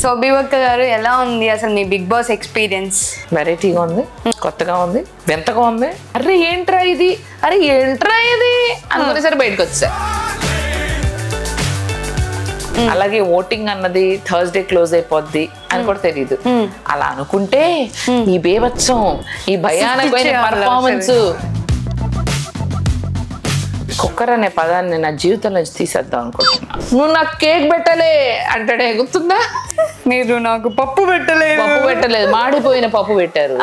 So బీవక్క గారు ఎలా ఉంది అసలు మీ బిగ్ బాస్ ఎక్స్పీరియన్స్? వెరైటీగా ఉంది, కొత్తగా ఉంది, వింతగా ఉంది. అరే ఏంట్రా ఇది అనుకునేసరి బయటకు వచ్చా. అలాగే ఓటింగ్ అన్నది థర్స్డే క్లోజ్ అయిపోద్ది అని కూడా తెలియదు. అలా అనుకుంటే ఈ బేభత్సం, ఈ భయానకమైన పర్ఫార్మెన్స్, కుక్కర్ అనే పదాన్ని నా జీవితం నుంచి తీసేద్దాం అనుకుంటున్నా. నువ్వు నాకు కేక్ పెట్టలే అంటాడే, గుర్తుందా? మీరు నాకు పప్పు పెట్టలేదు, మాడిపోయిన పప్పు పెట్టారు.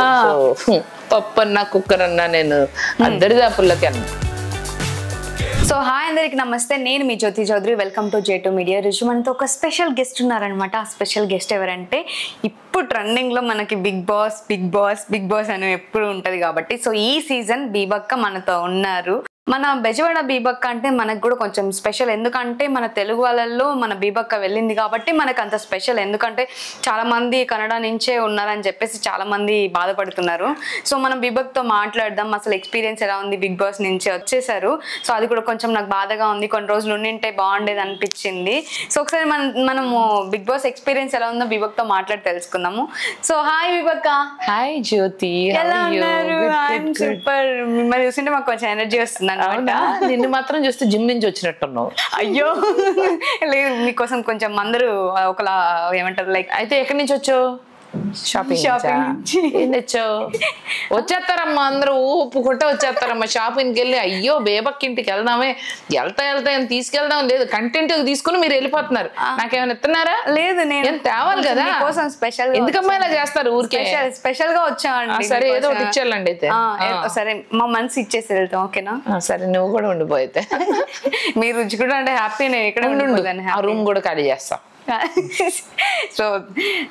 పప్పు అన్నా కుక్కర్ అన్నా నేను దరిదాపుల్లోకి అన్నా. సో హాయ్ అందరికి నమస్తే, నేను మీ Jyothi Chowdary. Welcome to J2 media. మనతో ఒక స్పెషల్ గెస్ట్ ఉన్నారనమాట. ఆ స్పెషల్ గెస్ట్ ఎవరంటే, ఇప్పుడు ట్రెండింగ్లో మనకి బిగ్ బాస్ అని ఎప్పుడు ఉంటుంది కాబట్టి, సో ఈ సీజన్ బీబక్క మనతో ఉన్నారు. మన బెజవాడ బీబక్క అంటే మనకు కూడా కొంచెం స్పెషల్. ఎందుకంటే మన తెలుగు వాళ్ళల్లో మన బీబక్క వెళ్ళింది కాబట్టి మనకు అంత స్పెషల్. ఎందుకంటే చాలా మంది కన్నడ నుంచే ఉన్నారని చెప్పేసి చాలా మంది బాధపడుతున్నారు. సో మనం బీబక్తో మాట్లాడదాం, అసలు ఎక్స్పీరియన్స్ ఎలా ఉంది. బిగ్ బాస్ నుంచి వచ్చేసారు, సో అది కూడా కొంచెం నాకు బాధగా ఉంది. కొన్ని రోజులు ఉండింటే బాగుండేది అనిపించింది. సో ఒకసారి మనము బిగ్ బాస్ ఎక్స్పీరియన్స్ ఎలా ఉందో బీబక్తో మాట్లాడి తెలుసుకుందాము. సో హాయ్ బీబక్క. హాయ్ జ్యోతి, ఎలా ఉన్నారు? సూపర్. మిమ్మల్ని చూస్తుంటే మాకు కొంచెం ఎనర్జీ వస్తుంది. నిన్ను మాత్రం చూస్తే జిమ్ నుంచి వచ్చినట్టున్నావు. అయ్యో లేదు, మీకోసం కొంచెం అందరూ ఒకలా ఏమంటారు లైక్. అయితే ఎక్కడి నుంచి వచ్చావు? షాపింగ్ ఏం తెచ్చావు? వచ్చేస్తారమ్మా, అందరూ ఊపుకుంటే వచ్చేస్తారమ్మా షాపింగ్కి వెళ్ళి. అయ్యో బేబక్ ఇంటికి వెళ్దామే, వెళ్తా తీసుకెళ్దాం లేదు, కంటెంట్ తీసుకుని మీరు వెళ్ళిపోతున్నారు. నాకేమైనా ఇస్తున్నారా? లేదు, నేను తేవాలి కదా కోసం స్పెషల్. ఎందుకమ్మా ఇలా చేస్తారు? ఊరికే స్పెషల్ గా వచ్చామండి. సరే ఏదో ఒకటి ఇచ్చేయాలండి. అయితే సరే, మా మనసు ఇచ్చేసి వెళ్తాం, ఓకేనా? సరే, నువ్వు కూడా ఉండిపోయితే. మీరు రుచి కూడా అంటే హ్యాపీ. నేను ఇక్కడ ఉండిపోతాను, ఆ రూమ్ కూడా ఖాళీ చేస్తా.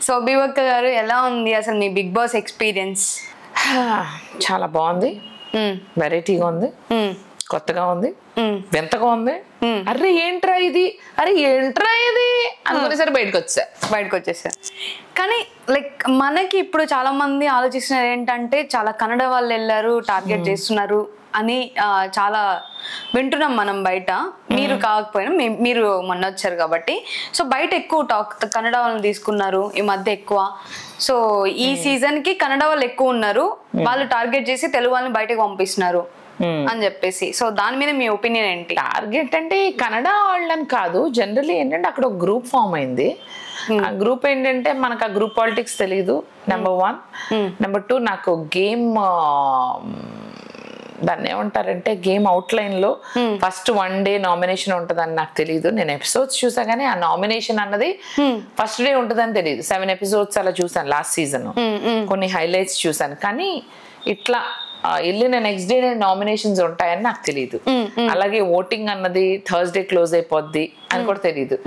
సో బీవక్క గారు ఎలా ఉంది అసలు మీ బిగ్ బాస్ ఎక్స్పీరియన్స్? చాలా బాగుంది, వెరైటీగా ఉంది, కొత్తగా ఉంది, వింతగా ఉంది. అరే ఏంట్రా ఇది అనుకునేసరి బయటకు వచ్చేసా. కానీ లైక్ మనకి ఇప్పుడు చాలా మంది ఆలోచిస్తున్నారు ఏంటంటే, చాలా కన్నడ వాళ్ళు వెళ్ళారు, టార్గెట్ చేస్తున్నారు అని చాలా వింటున్నాం మనం బయట. మీరు కాకపోయినా మీరు మొన్న వచ్చారు కాబట్టి, సో బయట ఎక్కువ టాక్ కన్నడ వాళ్ళని తీసుకున్నారు ఈ మధ్య ఎక్కువ. సో ఈ సీజన్ కి కన్నడ వాళ్ళు ఎక్కువ ఉన్నారు, వాళ్ళు టార్గెట్ చేసి తెలుగు వాళ్ళని బయటకు పంపిస్తున్నారు అని చెప్పేసి. సో దాని మీద మీ ఒపీనియన్ ఏంటి? టార్గెట్ అంటే కన్నడ వాళ్ళని కాదు, జనరల్లీ ఏంటంటే అక్కడ ఒక గ్రూప్ ఫామ్ అయింది. ఆ గ్రూప్ ఏంటంటే మనకు ఆ గ్రూప్ పాలిటిక్స్ తెలీదు, నెంబర్ 1. నెంబర్ 2, నాకు గేమ్ దాన్ని ఏమంటారంటే గేమ్ అవుట్లైన్ లో ఫస్ట్ 1 డే నామినేషన్ ఉంటుందని నాకు తెలియదు. నేను ఎపిసోడ్స్ చూసా కానీ ఆ నామినేషన్ అన్నది ఫస్ట్ డే ఉంటుందని తెలియదు. 7 ఎపిసోడ్స్ అలా చూసాను లాస్ట్ సీజన్, కొన్ని హైలైట్స్ చూసాను. కానీ ఇట్లా వెళ్ళిన నెక్స్ట్ డే నామినేషన్స్ ఉంటాయని నాకు తెలియదు. అలాగే ఓటింగ్ అన్నది థర్స్డే క్లోజ్ అయిపోద్ది అని కూడా తెలియదు.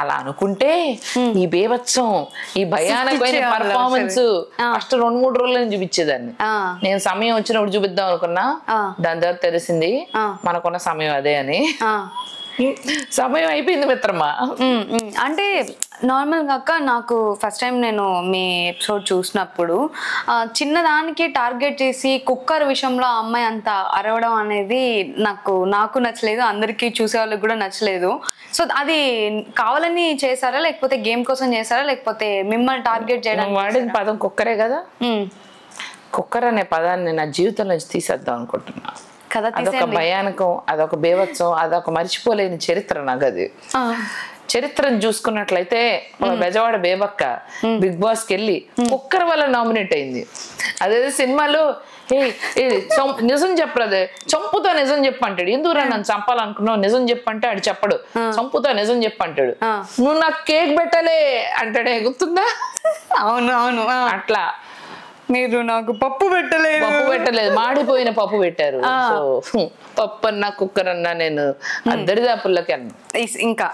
అలా అనుకుంటే ఈ బేభత్సం, ఈ భయానకమైన పర్ఫార్మెన్స్ ఫస్ట్ 2-3 రోజులని చూపించేదాన్ని. నేను సమయం వచ్చినప్పుడు చూపిద్దాం అనుకున్నా, దాని తర్వాత తెలిసింది మనకున్న సమయం అదే అని. సమయం అయిపోయింది మిత్రమా. అంటే నార్మల్గా అక్క, నాకు ఫస్ట్ టైం నేను మీ ఎపిసోడ్ చూసినప్పుడు చిన్నదానికి టార్గెట్ చేసి కుక్కర్ విషయంలో ఆ అమ్మాయి అంత అరవడం అనేది నాకు నచ్చలేదు, అందరికీ చూసే వాళ్ళకి కూడా నచ్చలేదు. సో అది కావాలని చేశారా, లేకపోతే గేమ్ కోసం చేశారా, లేకపోతే మిమ్మల్ని టార్గెట్ చేయడం? వాడిన పదం కుక్కరే కదా. కుక్కర్ అనే పదాన్ని నా జీవితం నుంచి తీసేద్దాం అనుకుంటున్నా. అదొక భయానకం, అదొక బేవత్సం, అదొక మర్చిపోలేని చరిత్ర నాకు. అది చరిత్రను చూసుకున్నట్లయితే బెజవాడ బేబక్క బిగ్ బాస్ కి వెళ్ళి కుక్కర్ వల్ల నామినేట్ అయింది. అదే సినిమాలో నిజం చెప్పరాదే, చంపుతో నిజం చెప్పంటాడు. ఎందుకు నన్ను చంపాలనుకున్నావు, నిజం చెప్పంటే ఆడు చెప్పడు, చంపుతో నిజం చెప్పంటాడు. నువ్వు నాకు కేక్ పెట్టలే అంటాడే, గుర్తుందా? అవును. అట్లా మీరు నాకు పప్పు పెట్టలేదు, మాడిపోయిన పప్పు పెట్టారు. పప్పు అన్నా కుక్కర్ అన్నా నేను దరిదాపుల్లోకి అన్నా. ఇంకా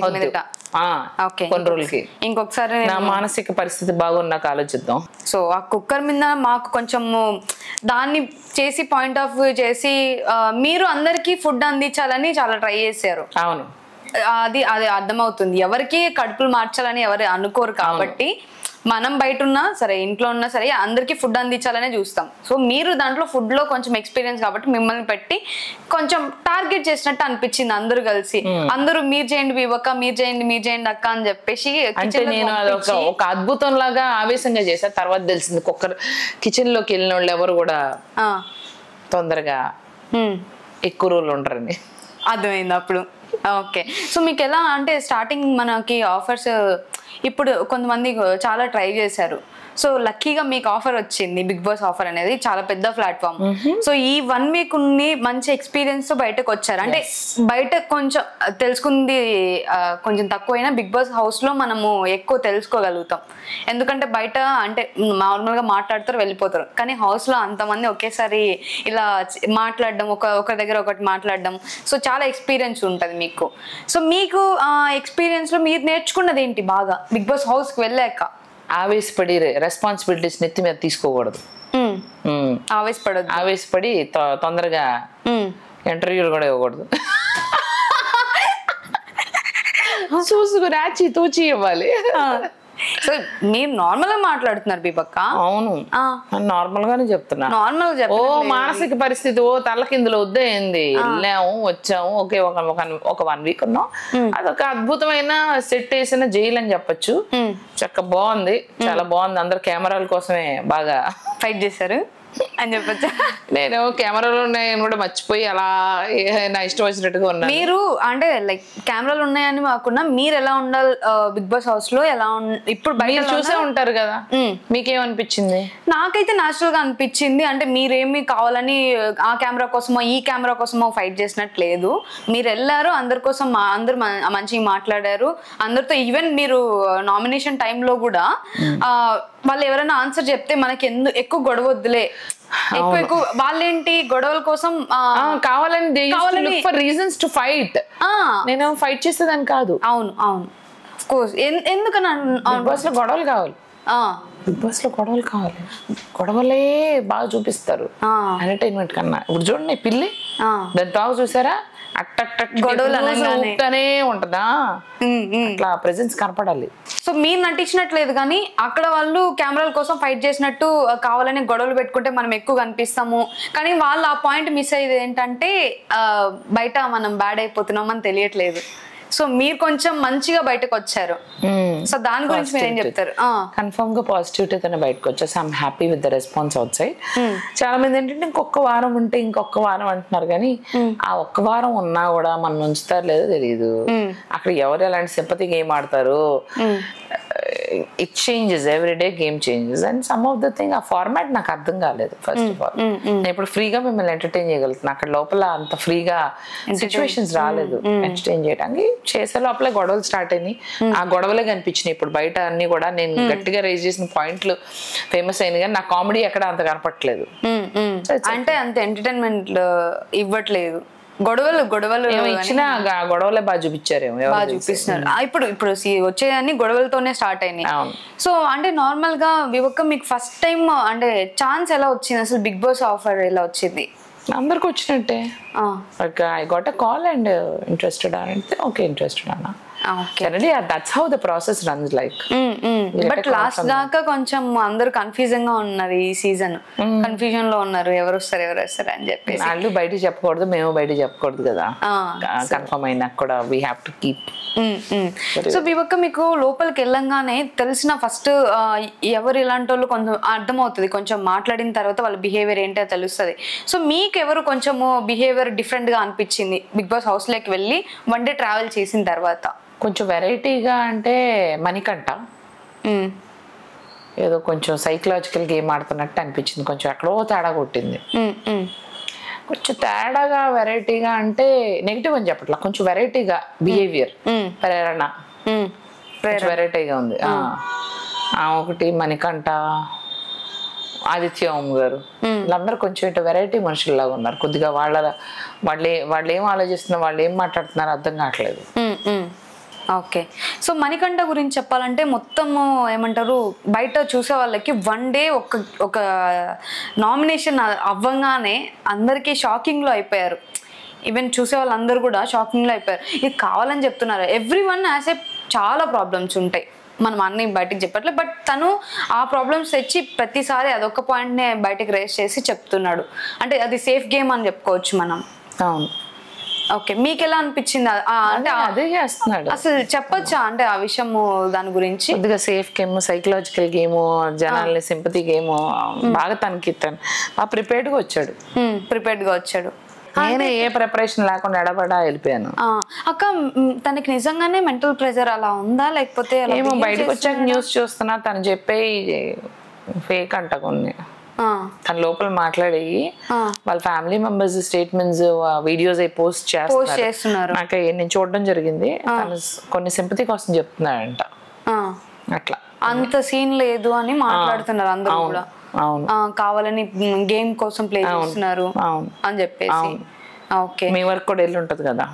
కొన్ని రోజులకి ఇంకొకసారి నా మానసిక పరిస్థితి బాగున్నాక ఆలోచిద్దాం. సో ఆ కుక్కర్ మీద మాకు కొంచెము దాన్ని చేసి పాయింట్ ఆఫ్ వ్యూ చేసి మీరు అందరికి ఫుడ్ అందించాలని చాలా ట్రై చేశారు. అవును, అది అర్థమవుతుంది. ఎవరికి కడుపులు మార్చాలని ఎవరు అనుకోరు కాబట్టి మనం బయట ఉన్నా సరే ఇంట్లో ఉన్నా సరే అందరికి ఫుడ్ అందించాలనే చూస్తాం. సో మీరు దాంట్లో ఫుడ్ లో కొంచెం ఎక్స్పీరియన్స్ కాబట్టి మిమ్మల్ని పెట్టి కొంచెం టార్గెట్ చేసినట్టు అనిపించింది. అందరూ కలిసి అందరూ మీరు చేయండి వివక, మీరు చేయండి అక్క అని చెప్పేసి అంటే నేను ఒక అద్భుతం లాగా ఆవేశంగా చేశా. తర్వాత తెలిసింది కుక్కర్ కిచెన్ లోకి వెళ్ళిన వాళ్ళు ఎవరు కూడా తొందరగా ఎక్కువ రోజులు ఉంటారని అర్థమైంది అప్పుడు. ఓకే. సో మీకు ఎలా అంటే స్టార్టింగ్ మనకి ఆఫర్స్ ఇప్పుడు కొంతమంది చాలా ట్రై చేశారు. సో లక్కీగా మీకు ఆఫర్ వచ్చింది. బిగ్ బాస్ ఆఫర్ అనేది చాలా పెద్ద ప్లాట్ఫామ్. సో ఈ 1 వీక్ మంచి ఎక్స్పీరియన్స్ తో బయటకు వచ్చారు. అంటే బయట కొంచెం తెలుసుకుంది కొంచెం తక్కువైనా బిగ్ బాస్ హౌస్ లో మనము ఎక్కువ తెలుసుకోగలుగుతాం. ఎందుకంటే బయట అంటే నార్మల్ గా మాట్లాడతారు వెళ్ళిపోతారు, కానీ హౌస్ లో అంతమంది ఒకేసారి ఇలా మాట్లాడడం, ఒక దగ్గర ఒకటి మాట్లాడడం, సో చాలా ఎక్స్పీరియన్స్ ఉంటుంది మీకు. సో మీకు ఎక్స్పీరియన్స్ లో మీరు నేర్చుకున్నది ఏంటి బాగా బిగ్ బాస్ హౌస్ కి వెళ్ళాక? ఆవేశపడి రెస్పాన్సిబిలిటీస్ నెత్తి మీద తీసుకోకూడదు. ఆవేశపడి తొందరగా ఇంటర్వ్యూలు కూడా ఇవ్వకూడదు. చూసుకుని ఆచి తూచి ఇవ్వాలి. సో మీరు నార్మల్ గా మాట్లాడుతున్నారు బిబక్క. అవును, నార్మల్ గానే చెప్తున్నా. నార్మల్ ఓ మానసిక పరిస్థితి ఓ తలకిందులు వద్దేంది. వెళ్ళాము వచ్చాము, ఓకే ఒక 1 వీక్ ఉన్నాం. అదొక అద్భుతమైన సెట్ వేసిన జైలు అని చెప్పొచ్చు. చక్క బాగుంది, చాలా బాగుంది. అందరు కెమెరాల కోసమే బాగా ఫైట్ చేశారు అని చెప్పొచ్చు. నేను కెమెరాలు ఉన్నాయని కూడా మర్చిపోయి అలా నా ఇష్టం వచ్చినట్టుగా ఉన్నా. మీరు అంటే లైక్ కెమెరాలు ఉన్నాయని కాకుండా మీరు ఎలా ఉండాలి బిగ్ బాస్ హౌస్ లో, ఎలా ఇప్పుడు బయట చూసే ఉంటారు కదా, మీకేమనిపించింది? నాకైతే న్యాచురల్ గా అనిపించింది. అంటే మీరేమి కావాలని ఆ కెమెరా కోసమో ఈ కెమెరా కోసమో ఫైట్ చేసినట్టు లేదు. మీరు వెళ్ళారు, అందరి కోసం అందరు మంచిగా మాట్లాడారు అందరితో. ఈవెన్ మీరు నామినేషన్ టైంలో కూడా వాళ్ళు ఎవరైనా ఆన్సర్ చెప్తే మనకి ఎక్కువ గొడవ వద్దులే, ఎక్కువ వాళ్ళేంటి గొడవల కోసం కావాలని రీజన్స్ టు ఫైట్. నేను ఫైట్ చేసేదాన్ని కాదు. అవును అవును, ఆఫ్ కోర్స్. ఎందుకని బిగ్ బాస్ లో గొడవలు కావాలి, బిగ్ బాస్ లో గొడవలు కావాలి. గొడవలే బాగా చూపిస్తారు ఎంటర్టైన్మెంట్ కన్నా. ఇప్పుడు చూడండి పిల్లి దాని టాక్ చూసారా, గొడవలనే ఉంటదా, అట్లా ప్రెజెన్స్ కనపడాలి. సో మీరు నటించినట్లేదు కానీ అక్కడ వాళ్ళు కెమెరాల కోసం ఫైట్ చేసినట్టు కావాలని గొడవలు పెట్టుకుంటే మనం ఎక్కువ కనిపిస్తాము. కానీ వాళ్ళు ఆ పాయింట్ మిస్ అయ్యేది ఏంటంటే బయట మనం బ్యాడ్ అయిపోతున్నాం అని తెలియట్లేదు. సో మీరు కొంచెం మంచిగా బయటకు వచ్చారు. సో దాని గురించి మీరు ఏం చెప్తారు? కన్ఫర్మ్ గా పాజిటివిటీ తోనే బయటకు వచ్చేసి I'm happy with the response out side. చాలా మంది ఏంటంటే ఇంకొక వారం ఉంటే ఇంకొక వారం అంటున్నారు, కానీ ఆ ఒక్క వారం ఉన్నా కూడా మనం ఉంచుతారు లేదో తెలియదు. అక్కడ ఎవరు ఎలాంటి సింపతి గేమ్ ఆడతారు, it changes every day, game changes. And some of the thing ఆ ఫార్మాట్ నాకు అర్థం కాలేదు. ఫస్ట్ ఆఫ్ ఆల్ నేను ఇప్పుడు ఫ్రీగా మిమ్మల్ని ఎంటర్టైన్ చేయగలుగుతున్నా, అక్కడ లోపల అంత ఫ్రీగా సిచ్యువేషన్స్ రాలేదు ఎంటర్టైన్ చేయడానికి. చేసే లోపల గొడవలు స్టార్ట్ అయినాయి, ఆ గొడవలే కనిపించినాయి. ఇప్పుడు బయట అన్ని కూడా నేను గట్టిగా రైజ్ చేసిన పాయింట్లు ఫేమస్ అయినాయి, కానీ నా కామెడీ ఎక్కడ అంత కనపట్లేదు. అంటే అంత ఎంటర్టైన్మెంట్ ఇవ్వట్లేదు. గొడవలు ఇచ్చినా గొడవలే బాగా చూపించారేమో, బాగా చూపిస్తున్నారు. ఇప్పుడు వచ్చేదాన్ని గొడవలతోనే స్టార్ట్ అయినాయి. సో అంటే నార్మల్ గా వివక్క మీకు ఫస్ట్ టైం అంటే ఛాన్స్ ఎలా వచ్చింది అసలు? బిగ్ బాస్ ఆఫర్ ఎలా వచ్చింది? అందరికి వచ్చినట్టే. I got a call and interested అంటే ఓకే ఇంట్రెస్టెడ్ అన్నా. That's how the process runs like. But last దాకా కొంచెం అందరు కన్ఫ్యూజన్ గా ఉన్నారు. ఈ సీజన్ కన్ఫ్యూజన్ లో ఉన్నారు, ఎవరు వస్తారు అని చెప్పేసి. వాళ్ళు బయట చెప్పకూడదు, మేము బయట చెప్పకూడదు కదా, కన్ఫర్మ్ అయినా కూడా we have to keep. So వివక్క మీకు లోపలికి వెళ్ళంగానే తెలిసిన ఫస్ట్ ఎవరు ఇలాంటి వాళ్ళు కొంచెం అర్థమవుతుంది, కొంచెం మాట్లాడిన తర్వాత వాళ్ళ బిహేవియర్ ఏంటో తెలుస్తుంది. సో మీకు ఎవరు కొంచెము బిహేవియర్ డిఫరెంట్ గా అనిపించింది బిగ్ బాస్ హౌస్ లోకి వెళ్ళి 1 డే ట్రావెల్ చేసిన తర్వాత? కొంచెం వెరైటీగా అంటే మణికంఠ ఏదో కొంచెం సైకలాజికల్ గేమ్ ఆడుతున్నట్టు అనిపించింది. కొంచెం ఎక్కడో తేడా కొట్టింది. కొంచెం తేడాగా వెరైటీగా అంటే నెగిటివ్ అని చెప్పట్లా, కొంచెం వెరైటీగా బిహేవియర్ ప్రేరణ వెరైటీగా ఉంది. ఒకటి మణికంఠ, ఆదిత్య ఓం గారు, వీళ్ళందరూ కొంచెం ఇటు వెరైటీ మనుషుల్లాగా ఉన్నారు. కొద్దిగా వాళ్ళు ఏం ఆలోచిస్తున్నారు, వాళ్ళు ఏం మాట్లాడుతున్నారు అర్థం కావట్లేదు. ఓకే. సో మణికంఠ గురించి చెప్పాలంటే మొత్తము ఏమంటారు, బయట చూసే వాళ్ళకి 1 డే ఒక నామినేషన్ అవ్వగానే అందరికీ షాకింగ్లో అయిపోయారు. ఈవెన్ చూసే వాళ్ళందరూ కూడా షాకింగ్లో అయిపోయారు. ఇది కావాలని చెప్తున్నారు. ఎవ్రీ వన్ యాజ్ ఏ చాలా ప్రాబ్లమ్స్ ఉంటాయి. మనం అన్ని బయటకు చెప్పట్లే, బట్ తను ఆ ప్రాబ్లమ్స్ తెచ్చి ప్రతిసారి అదొక పాయింట్ నే బయటకు రేస్ చేసి చెప్తున్నాడు. అంటే అది సేఫ్ గేమ్ అని చెప్పుకోవచ్చు మనం. అవును. ఓకే, మీకు ఎలా అనిపించింది? అంటే అదే చేస్తున్నాడు. అసలు చెప్పొచ్చా అంటే ఆ విషయము దాని గురించి? కొద్దిగా సేఫ్ గేమ్, సైకలాజికల్ గేమ్, జనాల్ని సింపతి గేమ్ బాగా తనకి బాగా ప్రిపేర్డ్ గా వచ్చాడు. నేనే ఏ ప్రిపరేషన్ లేకుండా ఎడబడా వెళ్ళిపోయాను. అక్క తనకి నిజంగానే మెంటల్ ప్రెషర్ అలా ఉందా లేకపోతే ఏమో బయటకు వచ్చాక న్యూస్ చూస్తున్నా తను చెప్పే ఫేక్ అంట కొన్ని. తన లోపల మాట్లాడి వాళ్ళ family members statements videos post చేస్తున్నారు. నాకు నేను చూడడం జరిగింది. తను కొన్ని సింపతి కోసం చెప్తున్నాడంట. అట్లా అంత సీన్ లేదు అని మాట్లాడుతున్నారు అందరూ కూడా. కావాలని గేమ్ కోసం ప్లే చేస్తున్నారు అని చెప్పేసి. ఓకే, మీ వర్క్ కూడా వెళ్ళి ఉంటది కదా,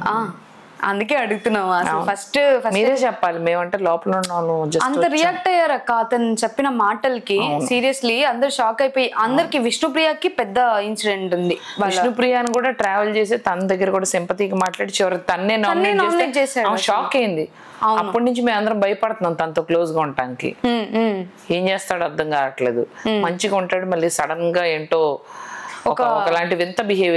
అందుకే అడుగుతున్నాము. అసలు ఫస్ట్ మీరే చెప్పాలి, మేమంటే లోపల ఉన్నాను. అంత రియాక్ట్ అయ్యారు అక్క అతను చెప్పిన మాటలకి. సీరియస్లీ అందరు షాక్ అయిపోయి, అందరికి విష్ణుప్రియకి పెద్ద ఇన్సిడెంట్ ఉంది. విష్ణుప్రియ అని కూడా ట్రావెల్ చేసి తన దగ్గర కూడా సింపతిగా మాట్లాడి చివరి తన్నే నామినేట్ చేశాడు. షాక్ అయింది. అప్పటి నుంచి మేము అందరం భయపడుతున్నాం తనతో క్లోజ్ గా ఉండటానికి. ఏం చేస్తాడు అర్థం కావట్లేదు. మంచిగా ఉంటాడు, మళ్ళీ సడన్ గా ఏంటో ఒకలాంటి వింత బిహేవ్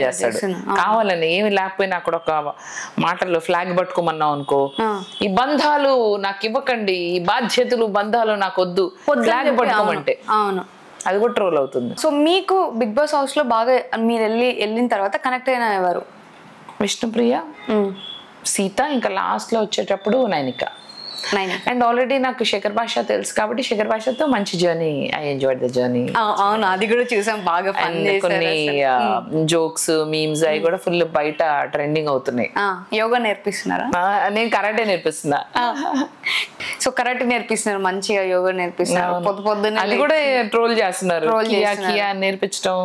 చేస్తాడు. కావాలని ఏమి లేకపోయినా అక్కడ ఒక మాటల్లో ఫ్లాగ్ పట్టుకోమన్నావు అనుకో, ఈ బంధాలు నాకు ఇవ్వకండి, ఈ బాధ్యతలు బంధాలు నాకు వద్దు, ఫ్లాగ్ పట్టుకోమంటే అది కూడా ట్రోల్ అవుతుంది. సో మీకు బిగ్ బాస్ హౌస్ లో బాగా మీరు వెళ్ళిన తర్వాత కనెక్ట్ అయిన ఎవరు? విష్ణుప్రియ, సీత, ఇంకా లాస్ట్ లో వచ్చేటప్పుడు నైనిక. అండ్ ఆల్రెడీ నాకు శేఖర్ భాష తెలుసు కాబట్టి శేఖర్ భాషతో మంచి journey, I enjoyed the journey. అవును, అది కూడా చూసాం బాగా. కొన్ని జోక్స్, మీమ్స్ అవి కూడా ఫుల్ బయట ట్రెండింగ్ అవుతున్నాయి. యోగా నేర్పిస్తున్నారా? నేను కరాటే నేర్పిస్తున్నా. సో కరాటే నేర్పిస్తున్నారు, మంచిగా యోగా నేర్పిస్తున్నారు. పొద్దున్న అది కూడా ట్రోల్ చేస్తున్నారు, నేర్పించడం.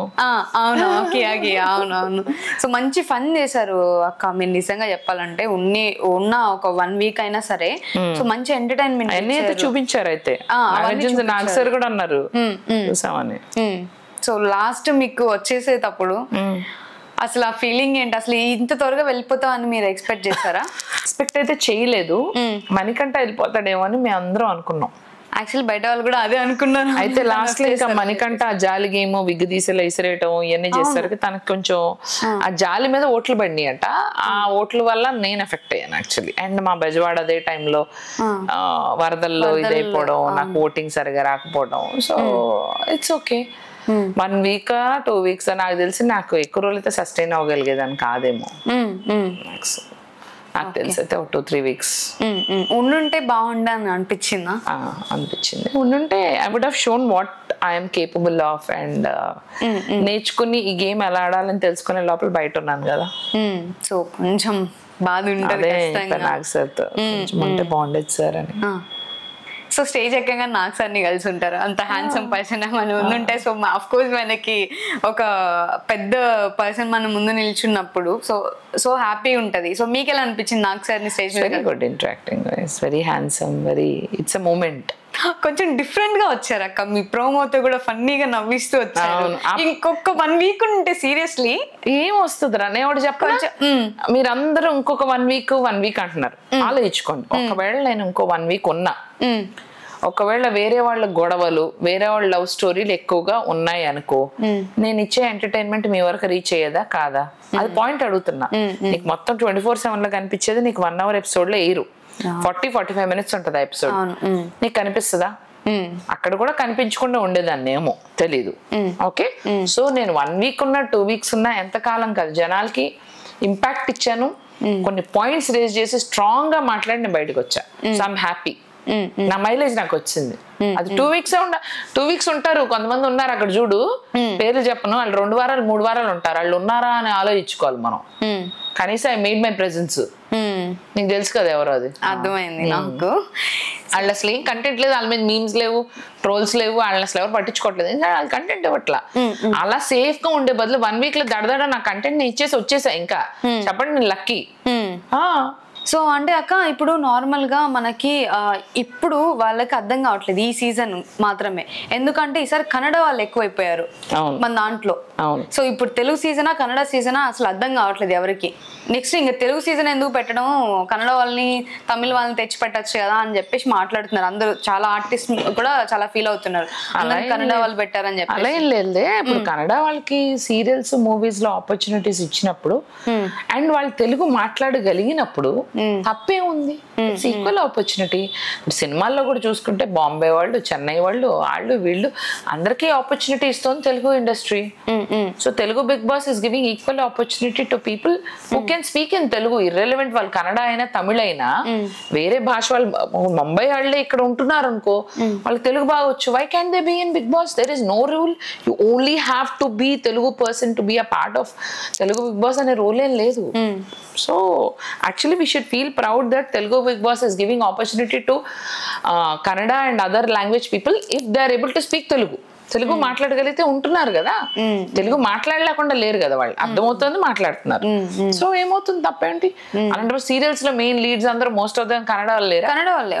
అవునవును. సో మంచి ఫన్ చేశారు అక్క. మీరు నిజంగా చెప్పాలంటే ఉన్న ఒక 1 వీక్ అయినా సరే సో మంచి ఎంటర్టైన్మెంట్ అయితే చూపించారు. అయితే నాగ్ సార్ కూడా అన్నారు చూసామని. సో లాస్ట్ మీకు వచ్చేసేటప్పుడు అసలు ఆ ఫీలింగ్ ఏంటి? అసలు ఇంత త్వరగా వెళ్ళిపోతాం అని మీరు ఎక్స్పెక్ట్ చేశారా? ఎక్స్పెక్ట్ అయితే చేయలేదు. మణికంఠ వెళ్ళిపోతాడేమో అని మేము అందరం అనుకున్నాం. యాక్చువల్లీ బయట వాళ్ళు కూడా అదే అనుకున్నారు. అయితే లాస్ట్ లో ఇంకా మణికంఠ ఆ జాలి గేమ్, విగ్గు తీసేలా ఇసిరేయటం ఇవన్నీ చేసరికి తనకు కొంచెం ఆ జాలి మీద ఓట్లు పడినాయి అంట. ఆ ఓట్ల వల్ల నేను ఎఫెక్ట్ అయ్యాను యాక్చువల్లీ. అండ్ మా బెజవాడ అదే టైంలో వరదల్లో ఇదైపోవడం, నాకు ఓటింగ్ సరిగా రాకపోవడం. So it's okay. 1 week 2 weeks నాకు తెలిసి నాకు ఎక్కువ రోజులు అయితే సస్టైన్ అవ్వగలిగేదాన్ని కాదేమో. నాకు తెలిసి అయితే 2-3 వీక్స్ ఉండుంటే బాగుండని అనిపించిందా? అనిపించింది. ఉండుంటే I would have shown what I'm capable of. And నేర్చుకుని ఈ గేమ్ ఎలా ఆడాలని తెలుసుకునే లోపల బయట ఉన్నాను కదా. సో కొంచెం బాధ ఉంటుంది నాకు సార్ ఉంటే బాగుండేది సార్ అని. సో స్టేజ్ ఎక్కగా నాగ్ సార్ని కలిసి ఉంటారు, అంత హ్యాండ్సమ్ పర్సన్ మన ముందు ఉంటే. సో ఆఫ్ కోర్స్ మనకి ఒక పెద్ద పర్సన్ మన ముందు నిల్చున్నప్పుడు సో హ్యాపీ ఉంటది. సో మీకు ఎలా అనిపించింది నాగ్ సార్ని స్టేజ్ మీద? Very good interacting, very handsome, very it's a moment. కొంచెం డిఫరెంట్ గా వచ్చారు అక్క. మీ ప్రోమోతో కూడా ఫన్నీగా నవ్విస్తూ వచ్చారు. ఇంకొక 1 వీక్ ఉంటే సీరియస్లీ ఏం వస్తుంది రా నేను చెప్పచ్చు. మీరందరూ ఇంకొక 1 వీక్ అంటున్నారు. ఆలోచించుకోండి, ఒకవేళ నేను ఇంకో 1 వీక్ ఉన్నా, ఒకవేళ వేరే వాళ్ళ గొడవలు, వేరే వాళ్ళ లవ్ స్టోరీలు ఎక్కువగా ఉన్నాయి అనుకో, నేను ఇచ్చే ఎంటర్టైన్మెంట్ మీ వరకు రీచ్ అయ్యేదా కాదా? అది పాయింట్ అడుగుతున్నా. నీకు మొత్తం 24/7 లో కనిపించేది నీకు 1 hour ఎపిసోడ్ లో ఎయిరు 40-45 minutes ఉంటుంది ఎపిసోడ్. నీకు కనిపిస్తుందా? అక్కడ కూడా కనిపించకుండా ఉండేదాన్ని ఏమో తెలీదు. ఓకే, సో నేను 1 వీక్ ఉన్నా 2 వీక్స్ ఉన్నా ఎంతకాలం కాదు, జనాలకి ఇంపాక్ట్ ఇచ్చాను. కొన్ని పాయింట్స్ రేజ్ చేసి స్ట్రాంగ్ గా మాట్లాడి నేను బయటకు వచ్చా. So I'm happy. నా మైలేజ్ నాకు వచ్చింది. అది 2 వీక్స్ ఉంటారు. కొంతమంది ఉన్నారు అక్కడ చూడు, పేర్లు చెప్పను, వాళ్ళు 2 వారాలు 3 వారాలు ఉంటారు. వాళ్ళు ఉన్నారా అని ఆలోచించుకోవాలి మనం. కనీసం ఐ మేడ్ మై ప్రెజెన్స్. నీకు తెలుసు కదా ఎవరో, అది అర్థమైంది నాకు. వాళ్ళు అసలు ఏం కంటెంట్ లేదు, వాళ్ళ మీద మీమ్స్ లేవు, ట్రోల్స్ లేవు, వాళ్ళని అసలు ఎవరు పట్టించుకోవట్లేదు. ఇంకా వాళ్ళ కంటెంట్ ఇవ్వట్లా. అలా సేఫ్ గా ఉండే బదులు 1 వీక్ లో దడదడ నా కంటెంట్ ని ఇచ్చేసి వచ్చేసా. ఇంకా చెప్పండి, నేను లక్కీ. సో అంటే అక్క ఇప్పుడు నార్మల్ గా మనకి ఇప్పుడు వాళ్ళకి అర్థం కావట్లేదు ఈ సీజన్ మాత్రమే, ఎందుకంటే ఈసారి కన్నడ వాళ్ళు ఎక్కువైపోయారు మన దాంట్లో. సో ఇప్పుడు తెలుగు సీజనా కన్నడ సీజనా అసలు అర్థం కావట్లేదు ఎవరికి. నెక్స్ట్ ఇంకా తెలుగు సీజన్ ఎందుకు పెట్టడం, కన్నడ వాళ్ళని తమిళ వాళ్ళని తెచ్చి పెట్టచ్చు కదా అని చెప్పేసి మాట్లాడుతున్నారు అందరూ. చాలా ఆర్టిస్ట్ కూడా చాలా ఫీల్ అవుతున్నారు కన్నడ వాళ్ళు పెట్టారని చెప్పి. అలా ఏం లేదు, ఇప్పుడు కన్నడ వాళ్ళకి సీరియల్స్ మూవీస్ లో ఆపర్చునిటీస్ ఇచ్చినప్పుడు అండ్ వాళ్ళు తెలుగు మాట్లాడగలిగినప్పుడు తప్పే ఉంది. Equal opportunity. సినిమాల్లో కూడా చూసుకుంటే బాంబే వాళ్ళు, చెన్నై వాళ్ళు, వీళ్ళు అందరికీ ఆపర్చునిటీ ఇస్తుంది Telugu industry. So Telugu Bigg Boss is giving equal opportunity to people who can speak in Telugu, irrelevant వాళ్ళు కన్నడ అయినా తమిళ అయినా. వేరే భాష వాళ్ళు ముంబై వాళ్ళే ఇక్కడ ఉంటున్నారు అనుకో, వాళ్ళకి తెలుగు బాగా వచ్చు. Why can they be in Bigg Boss? There is no rule. You only have to be Telugu person to be a part of Telugu Bigg Boss అనే రూల్ ఏం లేదు. So actually we should feel proud that Telugu Big Boss is giving opportunity to Kannada and other language people if they are able to speak Telugu. Telugu మాట్లాడగలిగితే ఉంటున్నారు కదా, తెలుగు మాట్లాడలేకుండా లేరు కదా వాళ్ళు, అర్థమవుతుంది మాట్లాడుతున్నారు. సో ఏమవుతుంది తప్పేంటి? అలాంటి సీరియల్స్ లో మెయిన్ లీడ్స్ అందరూ మోస్ట్ ఆఫ్ దెమ్ కన్నడ వాళ్ళే.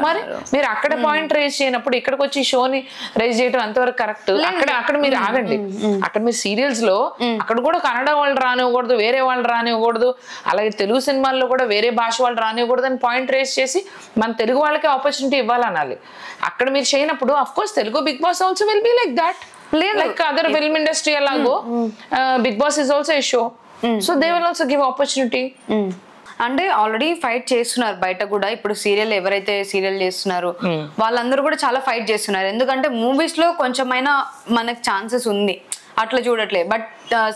మరి మీరు అక్కడ పాయింట్ రేజ్ చేయనప్పుడు ఇక్కడికి వచ్చి షోని రేజ్ చేయడం ఎంతవరకు కరెక్ట్? అక్కడ మీరు ఆగండి. అక్కడ మీరు సీరియల్స్ లో అక్కడ కూడా కన్నడ వాళ్ళు రానివ్వకూడదు, వేరే వాళ్ళు రానివ్వకూడదు, అలాగే తెలుగు సినిమాల్లో కూడా వేరే భాష వాళ్ళు రానివ్వకూడదు అని పాయింట్ రేజ్ చేసి మన తెలుగు వాళ్ళకి ఆపర్చునిటీ ఇవ్వాలనాలి. అక్కడ మీరు చేయనప్పుడు of course Telugu Bigg Boss also will be like that. Like other film industry alago, Big Boss is also a show, so they will also give opportunity. అంటే ఆల్రెడీ ఫైట్ చేస్తున్నారు బయట కూడా. ఇప్పుడు సీరియల్ ఎవరైతే సీరియల్ చేస్తున్నారు వాళ్ళందరూ కూడా చాలా ఫైట్ చేస్తున్నారు, ఎందుకంటే మూవీస్ లో కొంచెమైనా మనకు ఛాన్సెస్ ఉంది, అట్లా చూడట్లే. బట్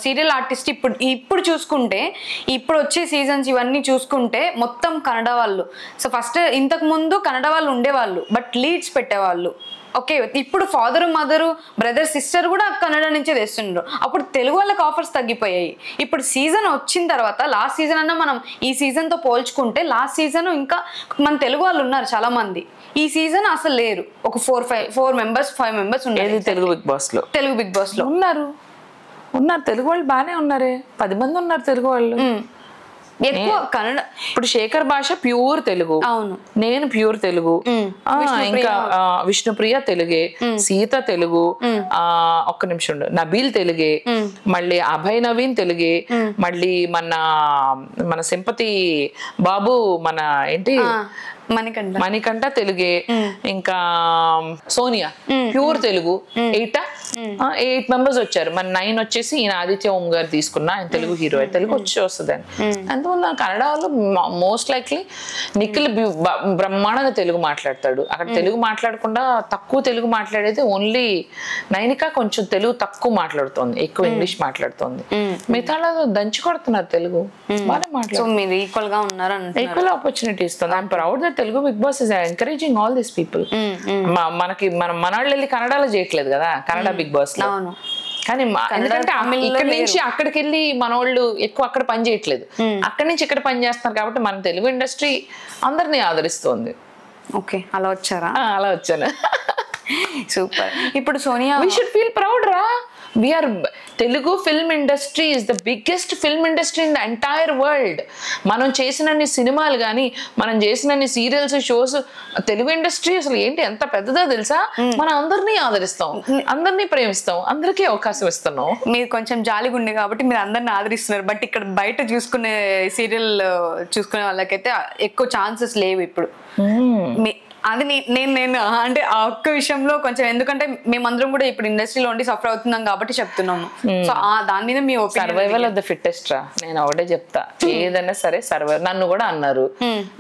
సీరియల్ ఆర్టిస్ట్ ఇప్పుడు చూసుకుంటే, ఇప్పుడు వచ్చే సీజన్స్ ఇవన్నీ చూసుకుంటే మొత్తం కన్నడ వాళ్ళు. సో ఫస్ట్ ఇంతకు ముందు కన్నడ వాళ్ళు ఉండేవాళ్ళు, బట్ లీడ్స్ పెట్టేవాళ్ళు. ఓకే, ఇప్పుడు ఫాదర్ మదర్ బ్రదర్ సిస్టర్ కూడా కన్నడ నుంచే తెస్తుండ్రు. అప్పుడు తెలుగు వాళ్ళకి ఆఫర్స్ తగ్గిపోయాయి. ఇప్పుడు సీజన్ వచ్చిన తర్వాత, లాస్ట్ సీజన్ అన్నా మనం ఈ సీజన్ తో పోల్చుకుంటే లాస్ట్ సీజన్ ఇంకా మన తెలుగు వాళ్ళు ఉన్నారు చాలా మంది. ఈ సీజన్ అసలు లేరు. ఒక 4 మెంబర్స్ 5 మెంబర్స్ ఉన్నారు తెలుగు బిగ్ బాస్ లో. తెలుగు బిగ్ బాస్ లో ఉన్నారు తెలుగు వాళ్ళు బానే ఉన్నారే, 10 మంది ఉన్నారు తెలుగు వాళ్ళు. ఎక్కువ కన్నడ. ఇప్పుడు శేఖర్ భాష ప్యూర్ తెలుగు, అవును, నేను ప్యూర్ తెలుగు, ఇంకా విష్ణుప్రియ తెలుగే, సీత తెలుగు, ఒక్క నిమిషం నబీల్ తెలుగే, మళ్ళీ అభయ్ నవీన్ తెలుగే, మళ్ళీ మన సింపతి బాబు మన ఏంటి మణికంఠ తెలుగే, ఇంకా సోనియా ప్యూర్ తెలుగు. 8 మెంబర్స్ వచ్చారు. మన 9 వచ్చేసి ఈయన ఆదిత్య ఓం గారు తీసుకున్న, ఆయన తెలుగు హీరో, తెలుగు వచ్చి వస్తుందని. అందువల్ల కన్నడ వాళ్ళు మోస్ట్ లైక్లీ నిఖిల్ బ్రహ్మాండంగా తెలుగు మాట్లాడతాడు. అక్కడ తెలుగు మాట్లాడకుండా తక్కువ తెలుగు మాట్లాడేది ఓన్లీ నైనిక, కొంచెం తెలుగు తక్కువ మాట్లాడుతుంది, ఎక్కువ ఇంగ్లీష్ మాట్లాడుతుంది. మిగతా దంచి కొడుతున్నారు తెలుగు, బాగా మాట్లాడుతున్నారు. ఈక్వల్ ఆపర్చునిటీ ఇస్తుంది. I'm proud that Telugu Bigg Boss is encouraging all these people. మనకి మనవాళ్ళు వెళ్ళి కన్నడలో చేయట్లేదు కదా కన్నడ బిగ్ బాస్ లో, కానీ ఎందుకంటే ఇక్కడి నుంచి అక్కడికి వెళ్ళి మనోళ్ళు ఎక్కువ అక్కడ పని చేయట్లేదు, అక్కడి నుంచి ఇక్కడ పని చేస్తున్నారు కాబట్టి మన తెలుగు ఇండస్ట్రీ అందరినీ ఆదరిస్తుంది. ఓకే, అలా వచ్చారా? అలా వచ్చాను. సూపర్. ఇప్పుడు Sonia, we should feel proud రా. Telugu film industry is the biggest film industry in the entire world. మనం చేసినన్ని సినిమాలు కానీ, మనం చేసినన్ని సీరియల్స్ షోస్, తెలుగు ఇండస్ట్రీ అసలు ఏంటి ఎంత పెద్దదో తెలుసా? మనం అందరినీ ఆదరిస్తాం, అందరినీ ప్రేమిస్తాం, అందరికీ అవకాశం ఇస్తున్నాం. మీరు కొంచెం జాలిగుండే కాబట్టి మీరు అందరిని ఆదరిస్తున్నారు. బట్ ఇక్కడ బయట చూసుకునే సీరియల్ చూసుకునే వాళ్ళకైతే ఎక్కువ ఛాన్సెస్ లేవు ఇప్పుడు. అది నేను అంటే ఆ ఒక్క విషయంలో కొంచెం, ఎందుకంటే మేమందరం కూడా ఇప్పుడు ఇండస్ట్రీలో ఉండి సఫర్ అవుతున్నాం కాబట్టి చెప్తున్నాము. సో దాని మీద మీ సర్వైవల్ ఆఫ్ ద ఫిట్టెస్ట్ రా. నేను ఒకటే చెప్తా, ఏదైనా సరే సర్వైవ్. నన్ను కూడా అన్నారు,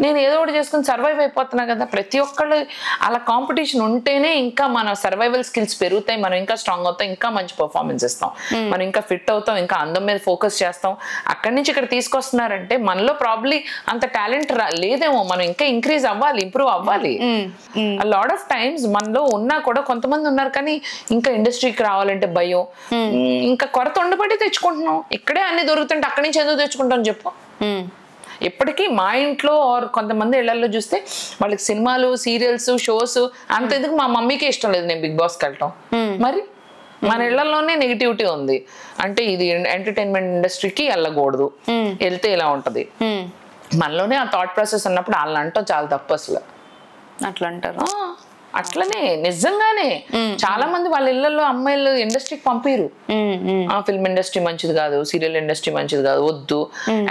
నేను ఏదో ఒకటి చేసుకుని సర్వైవ్ అయిపోతున్నా కదా. ప్రతి ఒక్కళ్ళు అలా కాంపిటీషన్ ఉంటేనే ఇంకా మన సర్వైవల్ స్కిల్స్ పెరుగుతాయి, మనం ఇంకా స్ట్రాంగ్ అవుతాం, ఇంకా మంచి పర్ఫార్మెన్స్ ఇస్తాం, మనం ఇంకా ఫిట్ అవుతాం, ఇంకా అందం మీద ఫోకస్ చేస్తాం. అక్కడి నుంచి ఇక్కడ తీసుకొస్తున్నారంటే మనలో ప్రాబ్లీ అంత టాలెంట్ లేదేమో, మనం ఇంకా ఇంక్రీజ్ అవ్వాలి, ఇంప్రూవ్ అవ్వాలి. లాట్ ఆఫ్ టైమ్స్ మనలో ఉన్నా కూడా కొంతమంది ఉన్నారు కానీ ఇంకా ఇండస్ట్రీకి రావాలంటే భయం, ఇంకా కొరత ఉండబట్టి తెచ్చుకుంటున్నాం. ఇక్కడే అన్ని దొరుకుతుంటే అక్కడి నుంచి ఎందుకు తెచ్చుకుంటాం చెప్పు. ఎప్పటికీ మా ఇంట్లో ఆర్ కొంతమంది ఇళ్లలో చూస్తే వాళ్ళకి సినిమాలు, సీరియల్స్, షోస్ అంత ఎందుకు, మా మమ్మీకి ఇష్టం లేదు నేను బిగ్ బాస్కి వెళ్ళటం. మరి మన ఇళ్లలోనే నెగిటివిటీ ఉంది, అంటే ఇది ఎంటర్టైన్మెంట్ ఇండస్ట్రీకి వెళ్ళకూడదు, వెళ్తే ఇలా ఉంటది. మనలోనే ఆ థాట్ ప్రాసెస్ ఉన్నప్పుడు వాళ్ళని అంటాం చాలా తప్పు అసలు. అట్లా అంటారు. అట్లనే నిజంగానే చాలా మంది వాళ్ళ ఇళ్లలో అమ్మాయిలు ఇండస్ట్రీకి పంపిరు. ఫిల్మ్ ఇండస్ట్రీ మంచిది కాదు, సీరియల్ ఇండస్ట్రీ మంచిది కాదు, వద్దు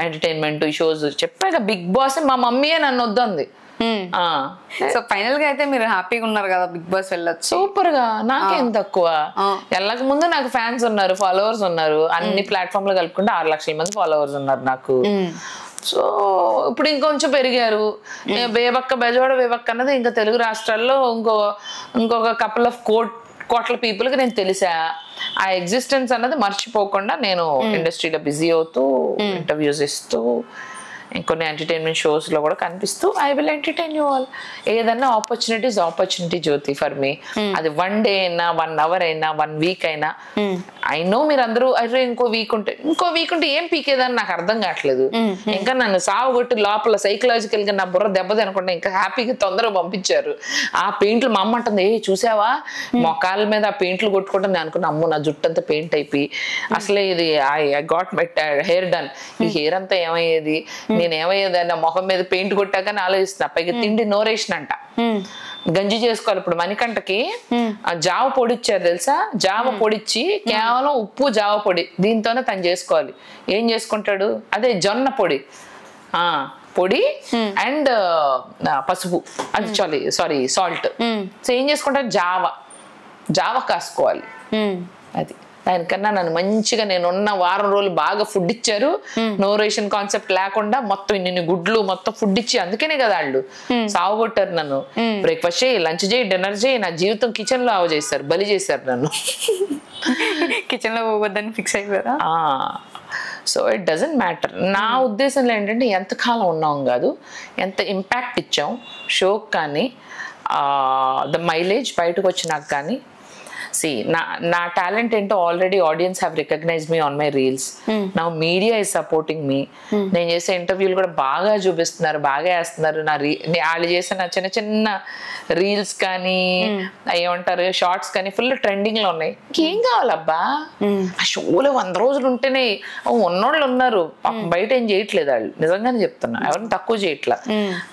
ఎంటర్టైన్మెంట్ షోస్. చెప్పాక బిగ్ బాస్ మా మమ్మీయే నన్ను వద్దంది. సో ఫైనల్ గా అయితే మీరు హ్యాపీగా ఉన్నారు కదా బిగ్ బాస్ వెళ్ళొచ్చు. సూపర్ గా. నాకేం తక్కువ, వెళ్ళక ముందు నాకు ఫ్యాన్స్ ఉన్నారు, ఫాలోవర్స్ ఉన్నారు. అన్ని ప్లాట్ఫామ్ లో కలుపుకుంటే 6 లక్షల మంది ఫాలోవర్స్ ఉన్నారు నాకు. సో ఇప్పుడు ఇంకొంచెం పెరిగారు. బేబక్క బెజవాడ బేబక్క అన్నది ఇంకా తెలుగు రాష్ట్రాల్లో ఇంకొక కపుల్ ఆఫ్ కోట్ల పీపుల్కి నేను తెలిసా. ఆ ఎగ్జిస్టెన్స్ అన్నది మర్చిపోకుండా నేను ఇండస్ట్రీలో బిజీ అవుతూ ఇంటర్వ్యూస్ ఇస్తూ ఇంకొన్ని ఎంటర్టైన్మెంట్ షోస్ లో కూడా కనిపిస్తూ I will entertain you all. ఏదన్నా ఆపర్చునిటీ జ్యోతి ఫర్ మీ. అది 1 డే అయినా 1 అవర్ అయినా 1 వీక్ అయినా. ఐ నో మీరు అందరూ అరే ఇంకో వీక్ ఉంటే ఏం పీకేదని నాకు అర్థం కావట్లేదు. ఇంకా నన్ను సాగుగొట్టి లోపల సైకలాజికల్ గా నా బుర్ర దెబ్బ తినకుండా ఇంకా హ్యాపీగా తొందరగా పంపించారు. ఆ పెయింట్లు మా అమ్మ అంటుంది, ఏ చూసావా మొక్కల మీద ఆ పెయింట్లు కొట్టుకుంటుంది అనుకున్నా. అమ్ము నా జుట్టు అంతా పెయింట్ అయిపోయి అసలే ఇది I got my hair done. ఈ హెయిర్ అంతా ఏమయ్యేది, నేను ఏమయ్యేదన్న మొహం మీద పెయింట్ కొట్టాకని ఆలోచిస్తున్నా. పైగా తిండి నోరేషన్ అంట. గంజి చేసుకోవాలి ఇప్పుడు. మణికంఠకి జావ పొడి ఇచ్చారు తెలుసా. జావ పొడిచ్చి కేవలం ఉప్పు జావ పొడి దీంతోనే తను చేసుకోవాలి. ఏం చేసుకుంటాడు, అదే జొన్న పొడి అండ్ పసుపు, అది సాల్ట్. సో ఏం చేసుకుంటారు, జావ కాసుకోవాలి. అది దానికన్నా నన్ను మంచిగా నేనున్న వారం రోజులు బాగా ఫుడ్ ఇచ్చారు. నో రేషన్ కాన్సెప్ట్ లేకుండా మొత్తం ఇన్ని గుడ్లు మొత్తం ఫుడ్ ఇచ్చి, అందుకనే కదా వాళ్ళు సాగుగొట్టారు నన్ను. బ్రేక్ఫాస్ట్ చేయి, లంచ్ చేయి, డిన్నర్ చేయి. నా జీవితం కిచెన్ లో చేశారు, బలి చేశారు నన్ను. కిచెన్ లో పోవద్దని ఫిక్స్ అయిపోయారా? So it doesn't matter. నా ఉద్దేశంలో ఏంటంటే ఎంతకాలం ఉన్నాం కాదు, ఎంత ఇంపాక్ట్ ఇచ్చాం షోకి కానీ ద మైలేజ్ బయటకు వచ్చినాక కానీ. నా టాలెంట్ ఏంటో already audience have recognise me on my reels. నా మీడియా ఇస్ సపోర్టింగ్ మీ. నేను చేసే ఇంటర్వ్యూలు కూడా బాగా చూపిస్తున్నారు, బాగా వేస్తున్నారు. వాళ్ళు చేసే నా చిన్న చిన్న రీల్స్ కానీ ఏమంటారు షార్ట్స్ కానీ ఫుల్ ట్రెండింగ్ లో ఉన్నాయి. ఇంకేం కావాలబ్బా, ఆ షోలో 100 రోజులు ఉంటేనే ఉన్నోళ్ళు ఉన్నారు. బయట ఏం చేయట్లేదు వాళ్ళు, నిజంగానే చెప్తున్నా, ఎవరిని తక్కువ చేయట్లా.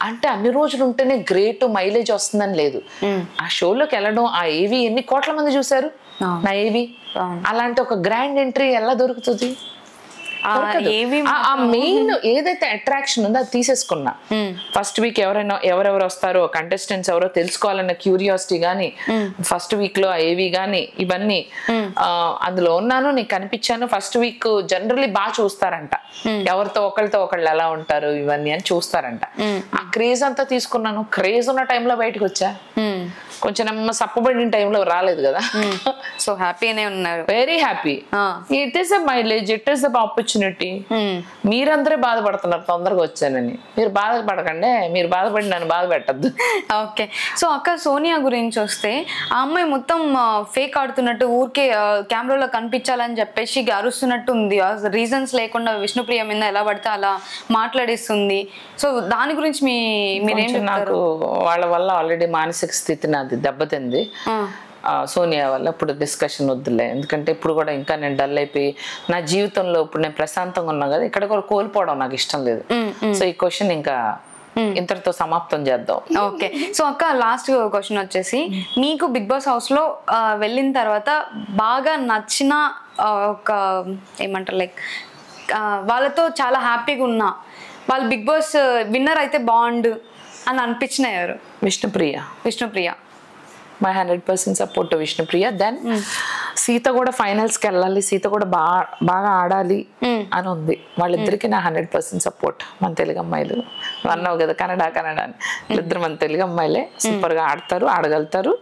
అంటే అన్ని రోజులు ఉంటేనే గ్రేట్ మైలేజ్ వస్తుందని లేదు. ఆ షోలోకి వెళ్ళడం, ఆ ఏవి ఎన్ని కోట్ల మంది చూసారు నా ఏవి. అలాంటి ఒక గ్రాండ్ ఎంట్రీ ఎలా దొరుకుతుంది? ఆ మెయిన్ ఏదైతే అట్రాక్షన్ ఉందో అది తీసేసుకున్నా. ఫస్ట్ వీక్ ఎవరెవరు వస్తారో కంటెస్టెంట్స్ ఎవరో తెలుసుకోవాలన్న క్యూరియాసిటీ గానీ, ఫస్ట్ వీక్ లో ఏవి గానీ ఇవన్నీ అందులో ఉన్నాను, నీకు కనిపించాను. ఫస్ట్ వీక్ జనరల్లీ బాగా చూస్తారంట, ఎవరితో ఒకళ్ళు ఎలా ఉంటారు ఇవన్నీ అని చూస్తారంట. ఆ క్రేజ్ అంతా తీసుకున్నాను. క్రేజ్ ఉన్న టైంలో బయటకు వచ్చా, కొంచెం సప్పబడిన టైంలో రాలేదు కదా. సో హ్యాపీనే ఉన్నారు, very happy. It is a mileage, it is a opportunity. మీరందరే బాధపడుతున్నారు తొందరగా వచ్చానని. మీరు బాధపడకండి, మీరు బాధపడి నన్ను బాధ పెట్టద్దు. ఓకే. సో అక్క సోనియా గురించి వస్తే, ఆ అమ్మాయి మొత్తం ఫేక్ ఆడుతున్నట్టు ఊరికే కెమెరాలో కనిపించాలని చెప్పేసి అరుస్తున్నట్టు ఉంది. రీజన్స్ లేకుండా విష్ణుప్రియ మీద ఎలా పడితే అలా మాట్లాడిస్తుంది. సో దాని గురించి మీరేం నాకు వాళ్ళ వల్ల ఆల్రెడీ మానసిక స్థితి నాది దెబ్బతింది. సోనియా వల్ల ఇప్పుడు డిస్కషన్ వద్దులే, ఎందుకంటే ఇప్పుడు కూడా ఇంకా నేను డల్ అయిపోయి నా జీవితంలో ఇప్పుడు నేను ప్రశాంతంగా ఉన్నా కదా, ఇక్కడ కూడా కోల్పోవడం నాకు ఇష్టం లేదు. సో ఈ క్వశ్చన్ ఇంకా ఇంతటితో సమాప్తం చేద్దాం. ఓకే. సో అక్క లాస్ట్ క్వశ్చన్ వచ్చేసి, మీకు బిగ్ బాస్ హౌస్ లో వెళ్ళిన తర్వాత బాగా నచ్చిన ఒక ఏమంటారు లైక్ వాళ్ళతో చాలా హ్యాపీగా ఉన్నా, వాళ్ళు బిగ్ బాస్ విన్నర్ అయితే బాగుండు అని అనిపించిన ఎవరు? Vishnupriya. My 100% support to Vishnupriya. Then Sita కూడా ఫైనల్స్కి వెళ్ళాలి, సీత కూడా బాగా ఆడాలి అని ఉంది. వాళ్ళిద్దరికి నా 100% సపోర్ట్. మన తెలుగు అమ్మాయిలు అన్నావు కదా కన్నడ అని, వీళ్ళిద్దరు మన తెలుగు అమ్మాయిలే, సూపర్ గా ఆడతారు, ఆడగలుగుతారు.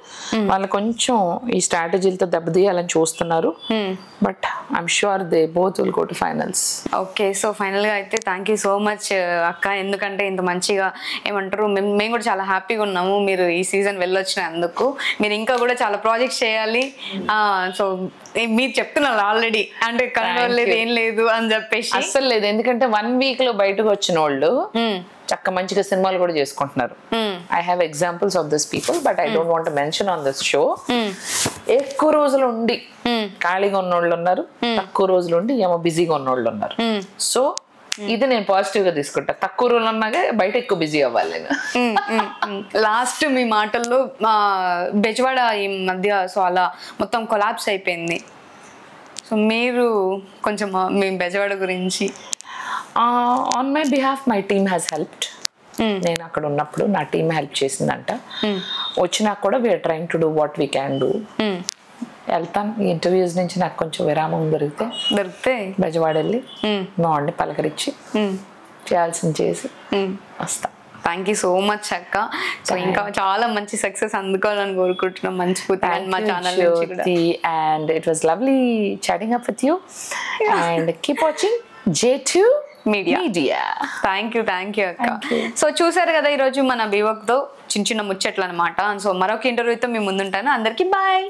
వాళ్ళు కొంచెం ఈ స్ట్రాటజీలతో దెబ్బతీయాలని చూస్తున్నారు. But I'm sure they both will go to finals. Okay. So final గా అయితే థ్యాంక్ యూ సో మచ్ అక్క, ఎందుకంటే ఇంత మంచిగా ఏమంటారు మేము కూడా చాలా హ్యాపీగా ఉన్నాము మీరు ఈ సీజన్ వెళ్ళొచ్చినందుకు. మీరు ఇంకా కూడా చాలా ప్రాజెక్ట్స్ చేయాలి. సో మీరు చెప్తున్నారు ఆల్రెడీ, అంటే కన్నడ లేదు ఏం లేదు అని చెప్పేసి. అస్సలు లేదు, ఎందుకంటే 1 వీక్ లో బయటకు వచ్చిన వాళ్ళు చక్క మంచిగా సినిమాలు కూడా చేసుకుంటున్నారు. I have examples of this people, but I don't want to mention on this show. ఎక్కువ రోజులు ఉండి ఖాళీగా ఉన్నోళ్ళు ఉన్నారు, తక్కువ రోజులు ఉండి ఏమో బిజీగా ఉన్నోళ్ళు ఉన్నారు. సో ఇది నేను పాజిటివ్ గా తీసుకుంటా. తక్కువ రోజులు ఉన్నాగా బయట ఎక్కువ బిజీ అవ్వాలి నేను. లాస్ట్ మీ మాటల్లో బెజవాడ ఈ మధ్య సో అలా మొత్తం కొలాప్స్ అయిపోయింది. సో మీరు కొంచెం మీ బెజవాడ గురించి. On my behalf my team has helped. నేను అక్కడ ఉన్నప్పుడు నా టీమ్ హెల్ప్ చేసిందంట. వచ్చినా కూడా we're trying to do what we can do. వెళ్తాం ఇంటర్వ్యూస్ నుంచి నాకు కొంచెం విరామం దొరికితే బెజవాడ వెళ్ళి మా వాడిని పలకరించి చేయాల్సింది చేసి వస్తా. థ్యాంక్ యూ సో మచ్ అక్క. సో ఇంకా చాలా మంచి సక్సెస్ అందుకోవాలని కోరుకుంటున్నాం. మంచి మా channel and it was lovely chatting up with you and keep watching J2 media. Thank you అక్క. సో చూసారు కదా ఈరోజు మన బీవక్ తో చిన్న చిన్న ముచ్చట్లు అనమాట. సో మరొక ఇంటర్వ్యూతో మీ ముందుంటాను. అందరికి బాయ్.